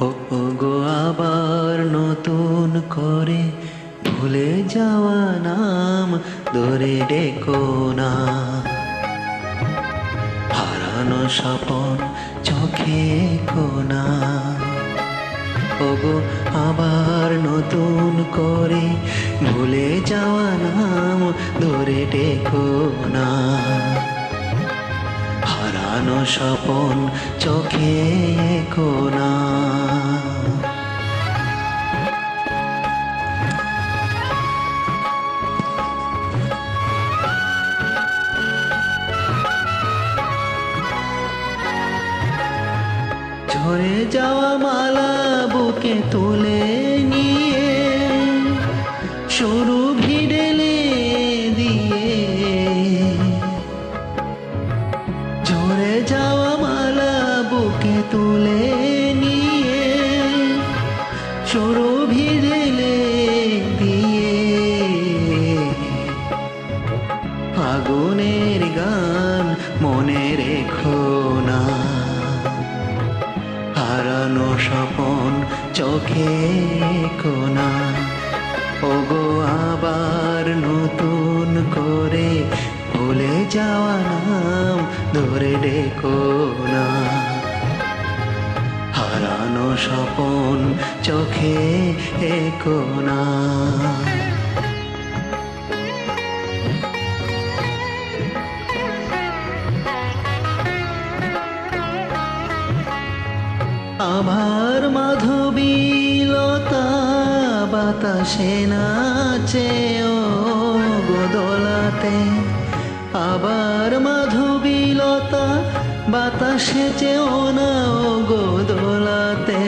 ওগো আবার নতুন করে ভুলে যাওয়া নাম ধরে ডেকো না। হারানো স্বপন চোখে কোনা। ওগো আবার নতুন করে ভুলে যাওয়া নাম ধরে ডেকো না। হারানো স্বপন চোখে কোনা। ঝরে যাওয়া মালা বুকে তুলে নিয়ে সরু ভিড়েলে দিয়ে। ঝরে যাওয়া মালা বুকে তুলে নিয়ে সরু ভিড়েলে দিয়ে। ফাগুনের গান মনে রেখো না। হারানো স্বপন চোখে কোনা। ওগো আবার নতুন করে ভুলে যাওয়া নাম ধরে ডেকো না। হারানো স্বপন চোখে কোনা। আবার মাধবীলতা বাতাসে নাচে ও গোদলাতে। আবার মাধবীলতা বাতাসে চেও না ও গোদলাতে।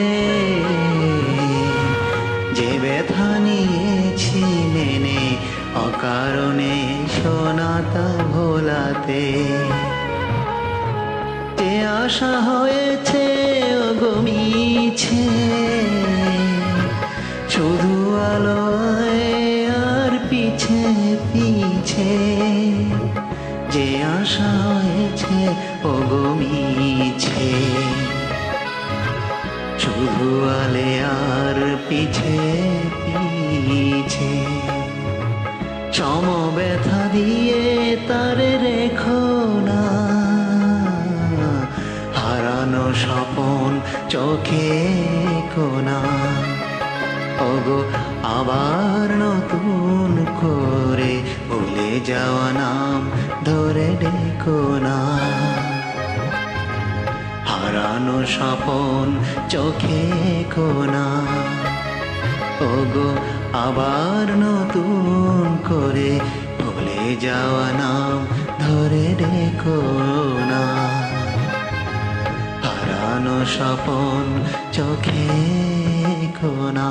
যে ব্যথা নিয়েছি মেনে অকারণে সোনাতা ভোলাতে। যে আশা হয়েছে ওগো মিছে শুধু আলোয় আর পিছে পিছে। যে আশা হয়েছে ওগো মিছে শুধু আলে আর পিছে পিছে। সমব্যথা দিয়ে তারে রেখো না। হারানো স্বপন চোখে কোনা। ওগো আবার নতুন করে ভুলে যাওয়া নাম ধরে ডেকো না। হারানো স্বপন চোখে কোনা। ওগো আবার নতুন করে ভুলে যাওয়া নাম ধরে ডেকো না। হারানো স্বপন চোখে কোনা।